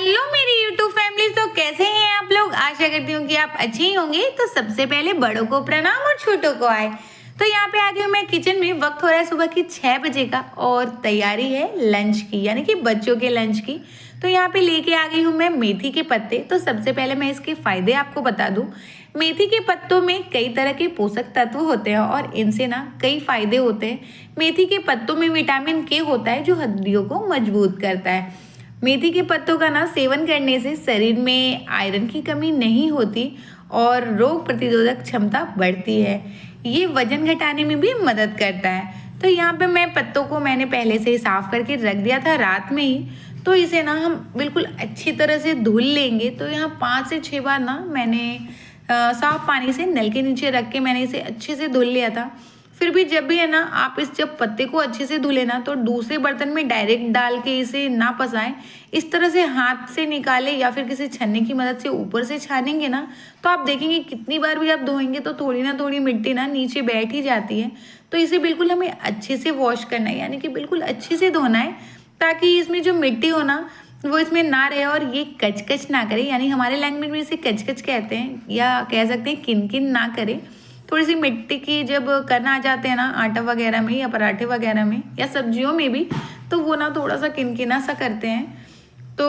Hello मेरी YouTube family. तो कैसे हैं आप लोग? आशा करती हूँ कि आप अच्छे ही होंगे। तो सबसे पहले बड़ों को प्रणाम और छोटों को आए। तो यहाँ पे आ गई हूँ मैं किचन में। वक्त हो रहा है सुबह की 6 बजे का और तैयारी है लंच की, यानी कि बच्चों के लंच की। तो यहाँ पे लेके आ गई हूँ मैं मेथी के पत्ते। तो सबसे पहले मैं इसके फायदे आपको बता दूँ। मेथी के पत्तों में कई तरह के पोषक तत्व होते हैं और इनसे ना कई फायदे होते हैं। मेथी के पत्तों में विटामिन के होता है जो हड्डियों को मजबूत करता है। मेथी के पत्तों का ना सेवन करने से शरीर में आयरन की कमी नहीं होती और रोग प्रतिरोधक क्षमता बढ़ती है। ये वजन घटाने में भी मदद करता है। तो यहाँ पे मैं पत्तों को मैंने पहले से ही साफ करके रख दिया था रात में ही। तो इसे ना हम बिल्कुल अच्छी तरह से धुल लेंगे। तो यहाँ 5 से 6 बार ना मैंने साफ पानी से नल के नीचे रख के मैंने इसे अच्छे से धुल लिया था। फिर भी जब भी है ना आप जब पत्ते को अच्छे से धुले ना तो दूसरे बर्तन में डायरेक्ट डाल के इसे ना पसाएं। इस तरह से हाथ से निकाले या फिर किसी छन्नी की मदद से ऊपर से छानेंगे ना तो आप देखेंगे कितनी बार भी आप धोएंगे तो थोड़ी ना थोड़ी मिट्टी ना नीचे बैठ ही जाती है। तो इसे बिल्कुल हमें अच्छे से वॉश करना है, यानी कि बिल्कुल अच्छे से धोना है ताकि इसमें जो मिट्टी हो ना वो इसमें ना रहे और ये कचकच ना करे, यानी हमारे लैंग्वेज में इसे कचकच कहते हैं या कह सकते हैं किनकिन ना करे। थोड़ी सी मिट्टी की जब करना आ जाते हैं ना आटा वगैरह में या पराठे वगैरह में या सब्जियों में भी, तो वो ना थोड़ा सा किनकिना सा करते हैं। तो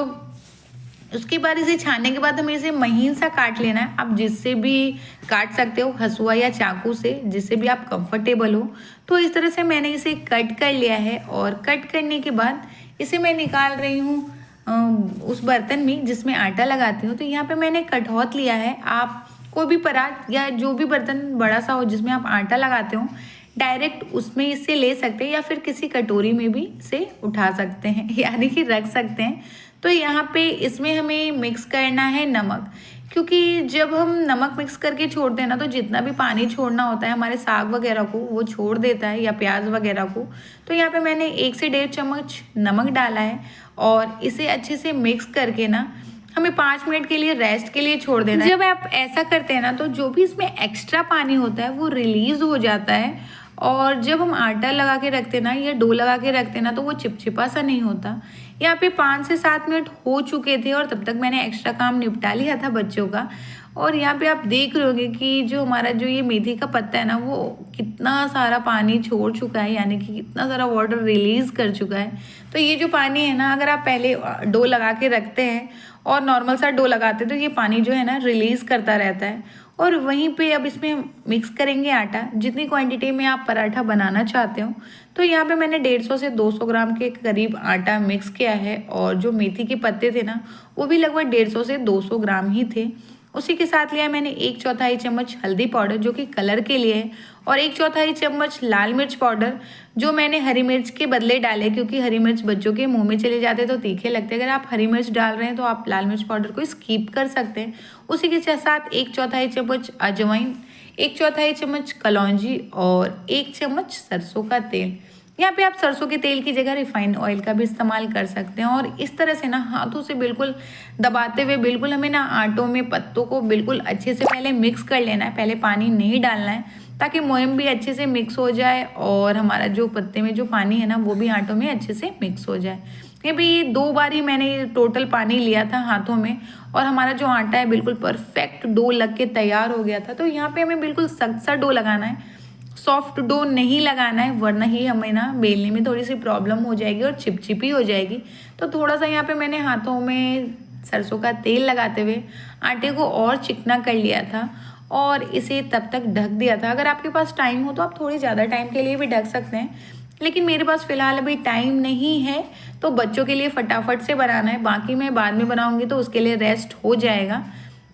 उसके बाद इसे छानने के बाद हमें इसे महीन सा काट लेना है। आप जिससे भी काट सकते हो, हसुआ या चाकू से, जिससे भी आप कंफर्टेबल हो। तो इस तरह से मैंने इसे कट कर लिया है और कट करने के बाद इसे मैं निकाल रही हूँ उस बर्तन में जिसमें आटा लगाती हूँ। तो यहाँ पे मैंने कठौत लिया है। आप कोई भी परात या जो भी बर्तन बड़ा सा हो जिसमें आप आटा लगाते हो डायरेक्ट उसमें इसे ले सकते हैं या फिर किसी कटोरी में भी इसे उठा सकते हैं यानी कि रख सकते हैं। तो यहाँ पे इसमें हमें मिक्स करना है नमक, क्योंकि जब हम नमक मिक्स करके छोड़ते हैं ना तो जितना भी पानी छोड़ना होता है हमारे साग वगैरह को वो छोड़ देता है या प्याज वगैरह को। तो यहाँ पे मैंने 1 से 1.5 चम्मच नमक डाला है और इसे अच्छे से मिक्स करके ना हमें 5 मिनट के लिए रेस्ट के लिए छोड़ देना है। जब आप ऐसा करते हैं ना तो जो भी इसमें एक्स्ट्रा पानी होता है वो रिलीज हो जाता है और जब हम आटा लगा के रखते हैं ना या डो लगा के रखते हैं ना तो वो चिपचिपा सा नहीं होता। यहाँ पे 5 से 7 मिनट हो चुके थे और तब तक मैंने एक्स्ट्रा काम निपटा लिया था बच्चों का। और यहाँ पे आप देख रहे होंगे कि जो हमारा जो ये मेथी का पत्ता है ना वो कितना सारा पानी छोड़ चुका है, यानी कि कितना सारा वाटर रिलीज कर चुका है। तो ये जो पानी है ना, अगर आप पहले डो लगा के रखते हैं और नॉर्मल सा डो लगाते हैं तो ये पानी जो है ना रिलीज करता रहता है। और वहीं पे अब इसमें मिक्स करेंगे आटा, जितनी क्वांटिटी में आप पराठा बनाना चाहते हो। तो यहाँ पे मैंने 150 से 200 ग्राम के करीब आटा मिक्स किया है और जो मेथी के पत्ते थे ना वो भी लगभग 150 से 200 ग्राम ही थे। उसी के साथ लिया मैंने 1/4 चम्मच हल्दी पाउडर जो कि कलर के लिए है और 1/4 चम्मच लाल मिर्च पाउडर जो मैंने हरी मिर्च के बदले डाले, क्योंकि हरी मिर्च बच्चों के मुंह में चले जाते तो तीखे लगते। अगर आप हरी मिर्च डाल रहे हैं तो आप लाल मिर्च पाउडर को स्कीप कर सकते हैं। उसी के साथ 1/4 चम्मच अजवाइन, 1/4 चम्मच कलौंजी और 1 चम्मच सरसों का तेल। यहाँ पे आप सरसों के तेल की जगह रिफाइंड ऑयल का भी इस्तेमाल कर सकते हैं। और इस तरह से ना हाथों से बिल्कुल दबाते हुए बिल्कुल हमें ना आटों में पत्तों को बिल्कुल अच्छे से पहले मिक्स कर लेना है। पहले पानी नहीं डालना है ताकि मोयम भी अच्छे से मिक्स हो जाए और हमारा जो पत्ते में जो पानी है ना वो भी आटों में अच्छे से मिक्स हो जाए। ये भी 2 बार ही मैंने टोटल पानी लिया था हाथों में और हमारा जो आटा है बिल्कुल परफेक्ट डो लग के तैयार हो गया था। तो यहाँ पे हमें बिल्कुल सख्त सा डो लगाना है, सॉफ्ट डो नहीं लगाना है, वरना ही हमें ना बेलने में थोड़ी सी प्रॉब्लम हो जाएगी और चिपचिपी हो जाएगी। तो थोड़ा सा यहाँ पे मैंने हाथों में सरसों का तेल लगाते हुए आटे को और चिकना कर लिया था और इसे तब तक ढक दिया था। अगर आपके पास टाइम हो तो आप थोड़ी ज़्यादा टाइम के लिए भी ढक सकते हैं, लेकिन मेरे पास फ़िलहाल अभी टाइम नहीं है तो बच्चों के लिए फटाफट से बनाना है। बाकी मैं बाद में बनाऊँगी तो उसके लिए रेस्ट हो जाएगा।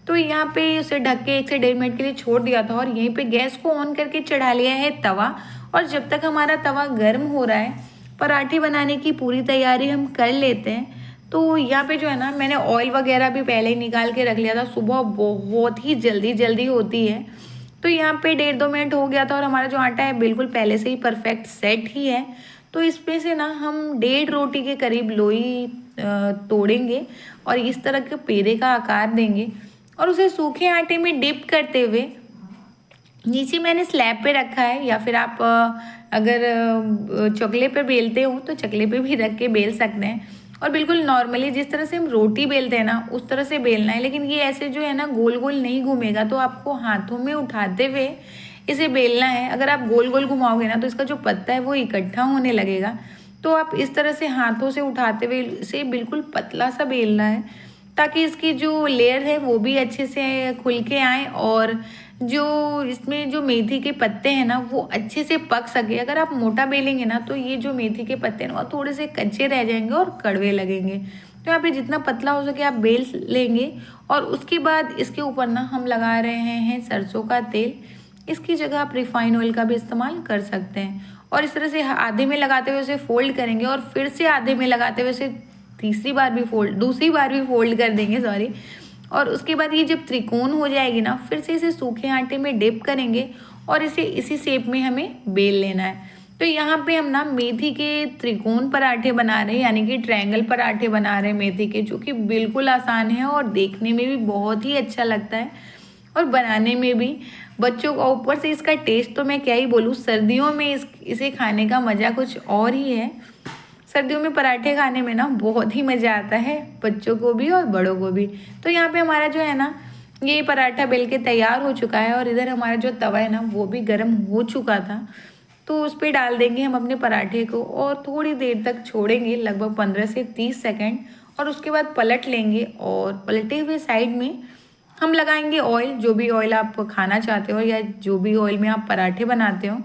तो यहाँ पे उसे ढक के 1 से 1.5 मिनट के लिए छोड़ दिया था और यहीं पे गैस को ऑन करके चढ़ा लिया है तवा। और जब तक हमारा तवा गर्म हो रहा है पराठे बनाने की पूरी तैयारी हम कर लेते हैं। तो यहाँ पे जो है ना मैंने ऑयल वगैरह भी पहले ही निकाल के रख लिया था, सुबह बहुत ही जल्दी जल्दी होती है। तो यहाँ पे 1.5-2 मिनट हो गया था और हमारा जो आटा है बिल्कुल पहले से ही परफेक्ट सेट ही है। तो इसमें से ना हम 1.5 रोटी के करीब लोई तोड़ेंगे और इस तरह के पेड़े का आकार देंगे और उसे सूखे आटे में डिप करते हुए नीचे मैंने स्लैब पे रखा है, या फिर आप अगर चकले पे बेलते हो तो चकले पे भी रख के बेल सकते हैं। और बिल्कुल नॉर्मली जिस तरह से हम रोटी बेलते हैं ना उस तरह से बेलना है, लेकिन ये ऐसे जो है ना गोल गोल नहीं घूमेगा, तो आपको हाथों में उठाते हुए इसे बेलना है। अगर आप गोल गोल घुमाओगे ना तो इसका जो पत्ता है वो इकट्ठा होने लगेगा। तो आप इस तरह से हाथों से उठाते हुए इसे बिल्कुल पतला सा बेलना है, ताकि इसकी जो लेयर है वो भी अच्छे से खुल के आए और जो इसमें जो मेथी के पत्ते हैं ना वो अच्छे से पक सके। अगर आप मोटा बेलेंगे ना तो ये जो मेथी के पत्ते हैं ना वो थोड़े से कच्चे रह जाएंगे और कड़वे लगेंगे। तो यहाँ पे जितना पतला हो सके आप बेल लेंगे। और उसके बाद इसके ऊपर ना हम लगा रहे हैं सरसों का तेल। इसकी जगह आप रिफाइन ऑयल का भी इस्तेमाल कर सकते हैं। और इस तरह से आधे में लगाते हुए उसे फोल्ड करेंगे और फिर से आधे में लगाते हुए उसे दूसरी बार भी फोल्ड कर देंगे, सॉरी। और उसके बाद ये जब त्रिकोण हो जाएगी ना फिर से इसे सूखे आटे में डिप करेंगे और इसे इसी शेप में हमें बेल लेना है। तो यहाँ पे हम ना मेथी के त्रिकोण पराठे बना रहे हैं, यानी कि ट्रायंगल पराठे बना रहे हैं मेथी के, जो कि बिल्कुल आसान है और देखने में भी बहुत ही अच्छा लगता है और बनाने में भी। बच्चों को ऊपर से इसका टेस्ट तो मैं क्या ही बोलूँ, सर्दियों में इसे खाने का मज़ा कुछ और ही है। सर्दियों में पराठे खाने में ना बहुत ही मज़ा आता है, बच्चों को भी और बड़ों को भी। तो यहाँ पे हमारा जो है ना ये पराठा बेल के तैयार हो चुका है और इधर हमारा जो तवा है ना वो भी गर्म हो चुका था। तो उस पर डाल देंगे हम अपने पराठे को और थोड़ी देर तक छोड़ेंगे, लगभग 15 से 30 सेकेंड। और उसके बाद पलट लेंगे और पलटे हुए साइड में हम लगाएंगे ऑयल, जो भी ऑयल आप खाना चाहते हो या जो भी ऑयल में आप पराठे बनाते हो।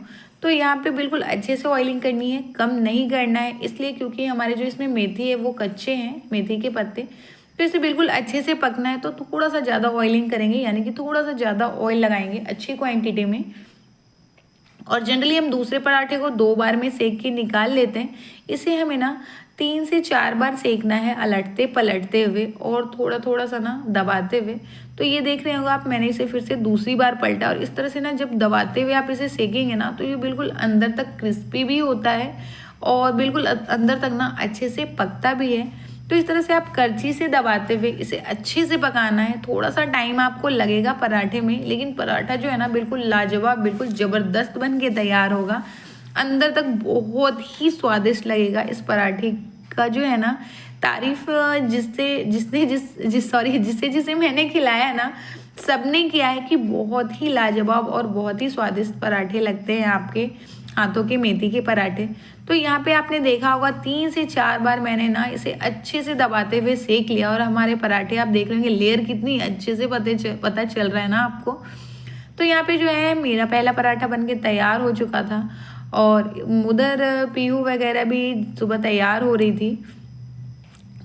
तो यहाँ पे बिल्कुल अच्छे से ऑयलिंग करनी है, कम नहीं करना है, इसलिए क्योंकि हमारे जो इसमें मेथी है वो कच्चे हैं, मेथी के पत्ते। तो इसे बिल्कुल अच्छे से पकना है, तो थोड़ा सा ज़्यादा ऑयलिंग करेंगे, यानी कि थोड़ा सा ज़्यादा ऑयल लगाएंगे अच्छी क्वांटिटी में। और जनरली हम दूसरे पराठे को 2 बार में सेक के निकाल लेते हैं। इसे हमें ना 3 से 4 बार सेकना है, अलटते पलटते हुए और थोड़ा थोड़ा सा ना दबाते हुए। तो ये देख रहे होंगे आप, मैंने इसे फिर से दूसरी बार पलटा और इस तरह से ना जब दबाते हुए आप इसे सेकेंगे ना तो ये बिल्कुल अंदर तक क्रिस्पी भी होता है और बिल्कुल अंदर तक ना अच्छे से पकता भी है। तो इस तरह से आप करछी से दबाते हुए इसे अच्छे से पकाना है। थोड़ा सा टाइम आपको लगेगा पराठे में, लेकिन पराठा जो है ना बिल्कुल लाजवाब, बिल्कुल ज़बरदस्त बन के तैयार होगा। अंदर तक बहुत ही स्वादिष्ट लगेगा। इस पराठे का जो है ना तारीफ जिसे मैंने खिलाया है ना सबने किया है कि बहुत ही लाजवाब और बहुत ही स्वादिष्ट पराठे लगते हैं आपके हाथों के मेथी के पराठे। तो यहाँ पे आपने देखा होगा 3 से 4 बार मैंने ना इसे अच्छे से दबाते हुए सेक लिया और हमारे पराठे आप देख लेंगे लेयर कितनी अच्छे से पता चल रहा है ना आपको। तो यहाँ पे जो है मेरा पहला पराठा बनके तैयार हो चुका था और उधर पीहू वगैरह भी सुबह तैयार हो रही थी।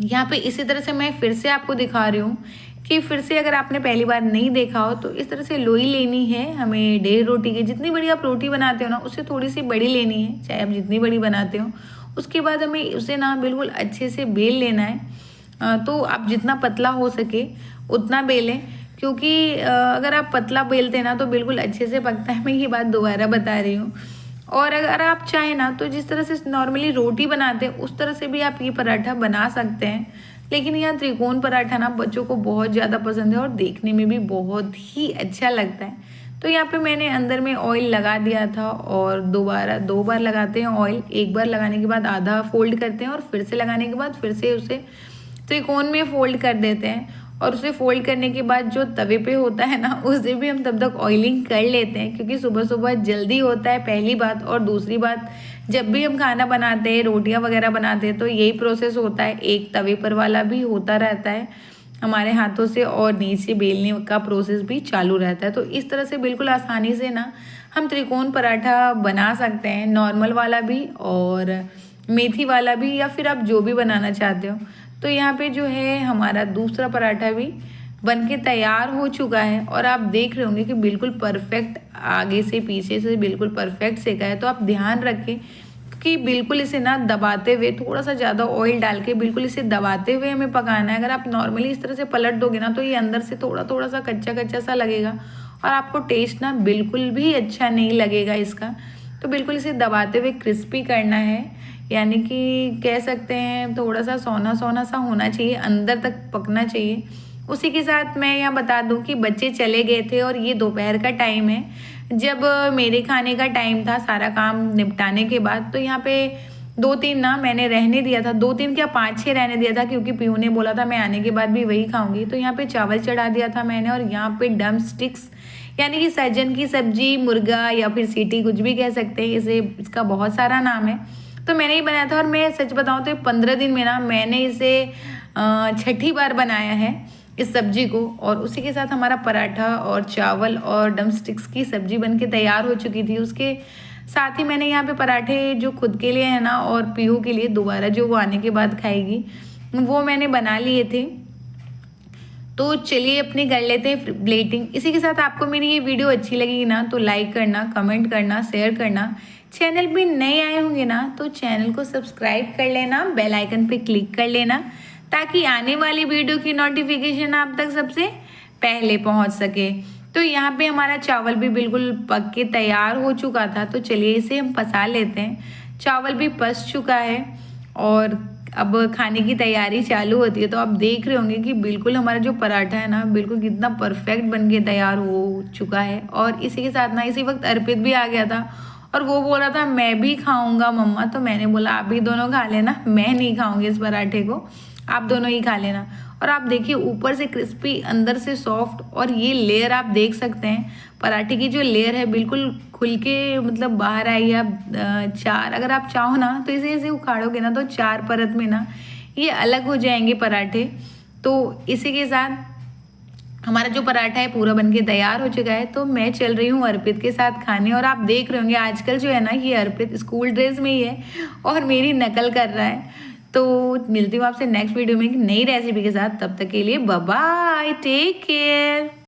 यहाँ पे इसी तरह से मैं फिर से आपको दिखा रही हूँ कि फिर से अगर आपने पहली बार नहीं देखा हो तो इस तरह से लोई लेनी है हमें 1.5 रोटी की। जितनी बड़ी आप रोटी बनाते हो ना उससे थोड़ी सी बड़ी लेनी है, चाहे आप जितनी बड़ी बनाते हो। उसके बाद हमें उसे ना बिल्कुल अच्छे से बेल लेना है। तो आप जितना पतला हो सके उतना बेलें, क्योंकि अगर आप पतला बेलते हैं ना तो बिल्कुल अच्छे से पकता है। मैं ये बात दोबारा बता रही हूँ। और अगर आप चाहें ना तो जिस तरह से नॉर्मली रोटी बनाते हैं उस तरह से भी आप ये पराठा बना सकते हैं, लेकिन यहाँ त्रिकोण पराठा ना बच्चों को बहुत ज़्यादा पसंद है और देखने में भी बहुत ही अच्छा लगता है। तो यहाँ पे मैंने अंदर में ऑयल लगा दिया था और 2 बार लगाते हैं ऑयल। एक बार लगाने के बाद आधा फोल्ड करते हैं और फिर से लगाने के बाद फिर से उसे त्रिकोण में फोल्ड कर देते हैं। और उसे फोल्ड करने के बाद जो तवे पे होता है ना उसे भी हम तब तक ऑयलिंग कर लेते हैं, क्योंकि सुबह सुबह जल्दी होता है पहली बात। और दूसरी बात, जब भी हम खाना बनाते हैं, रोटियां वगैरह बनाते हैं तो यही प्रोसेस होता है। एक तवे पर वाला भी होता रहता है हमारे हाथों से और नीचे बेलने का प्रोसेस भी चालू रहता है। तो इस तरह से बिल्कुल आसानी से ना हम त्रिकोण पराठा बना सकते हैं, नॉर्मल वाला भी और मेथी वाला भी, या फिर आप जो भी बनाना चाहते हो। तो यहाँ पे जो है हमारा दूसरा पराठा भी बनके तैयार हो चुका है और आप देख रहे होंगे कि बिल्कुल परफेक्ट, आगे से पीछे से बिल्कुल परफेक्ट सेका है। तो आप ध्यान रखें कि बिल्कुल इसे ना दबाते हुए, थोड़ा सा ज़्यादा ऑयल डाल के बिल्कुल इसे दबाते हुए हमें पकाना है। अगर आप नॉर्मली इस तरह से पलट दोगे ना तो ये अंदर से थोड़ा थोड़ा सा कच्चा कच्चा सा लगेगा और आपको टेस्ट ना बिल्कुल भी अच्छा नहीं लगेगा इसका। तो बिल्कुल इसे दबाते हुए क्रिस्पी करना है, यानी कि कह सकते हैं थोड़ा सा सोना सोना सा होना चाहिए, अंदर तक पकना चाहिए। उसी के साथ मैं यहाँ बता दूँ कि बच्चे चले गए थे और ये दोपहर का टाइम है, जब मेरे खाने का टाइम था सारा काम निपटाने के बाद। तो यहाँ पे 2-3 ना मैंने रहने दिया था, 2-3 क्या 5-6 रहने दिया था, क्योंकि पीहू ने बोला था मैं आने के बाद भी वही खाऊंगी। तो यहाँ पे चावल चढ़ा दिया था मैंने, और यहाँ पे ड्रम स्टिक्स यानी कि सहजन की सब्जी, मुर्गा या फिर सीटी, कुछ भी कह सकते हैं इसे, इसका बहुत सारा नाम है। तो मैंने ही बनाया था, और मैं सच बताऊँ तो 15 दिन में ना मैंने इसे छठी बार बनाया है इस सब्जी को। और उसी के साथ हमारा पराठा और चावल और ड्रम स्टिक्स की सब्जी बन के तैयार हो चुकी थी। उसके साथ ही मैंने यहाँ पे पराठे जो खुद के लिए है ना, और पीहू के लिए दोबारा जो वो आने के बाद खाएगी, वो मैंने बना लिए थे। तो चलिए अपनी कर लेते हैं प्लेटिंग। इसी के साथ आपको मेरी ये वीडियो अच्छी लगेगी ना तो लाइक करना, कमेंट करना, शेयर करना। चैनल पे नए आए होंगे ना तो चैनल को सब्सक्राइब कर लेना, बेल आइकन पे क्लिक कर लेना, ताकि आने वाली वीडियो की नोटिफिकेशन आप तक सबसे पहले पहुंच सके। तो यहाँ पे हमारा चावल भी बिल्कुल पक के तैयार हो चुका था, तो चलिए इसे हम पसा लेते हैं। चावल भी पस चुका है और अब खाने की तैयारी चालू होती है। तो आप देख रहे होंगे कि बिल्कुल हमारा जो पराठा है ना, बिल्कुल कितना परफेक्ट बन के तैयार हो चुका है। और इसी के साथ ना इसी वक्त अर्पित भी आ गया था, और वो बोल रहा था मैं भी खाऊंगा मम्मा। तो मैंने बोला आप भी दोनों खा लेना, मैं नहीं खाऊंगी इस पराठे को, आप दोनों ही खा लेना। और आप देखिए ऊपर से क्रिस्पी, अंदर से सॉफ्ट, और ये लेयर आप देख सकते हैं पराठे की जो लेयर है बिल्कुल खुल के मतलब बाहर आई है। आप चार, अगर आप चाहो ना तो इसे ऐसे उखाड़ोगे ना तो 4 परत में ना ये अलग हो जाएंगे पराठे। तो इसी के साथ हमारा जो पराठा है पूरा बनके तैयार हो चुका है। तो मैं चल रही हूँ अर्पित के साथ खाने, और आप देख रहे होंगे आजकल जो है ना ये अर्पित स्कूल ड्रेस में ही है और मेरी नकल कर रहा है। तो मिलती हूँ आपसे नेक्स्ट वीडियो में एक नई रेसिपी के साथ, तब तक के लिए बाय बाय, टेक केयर।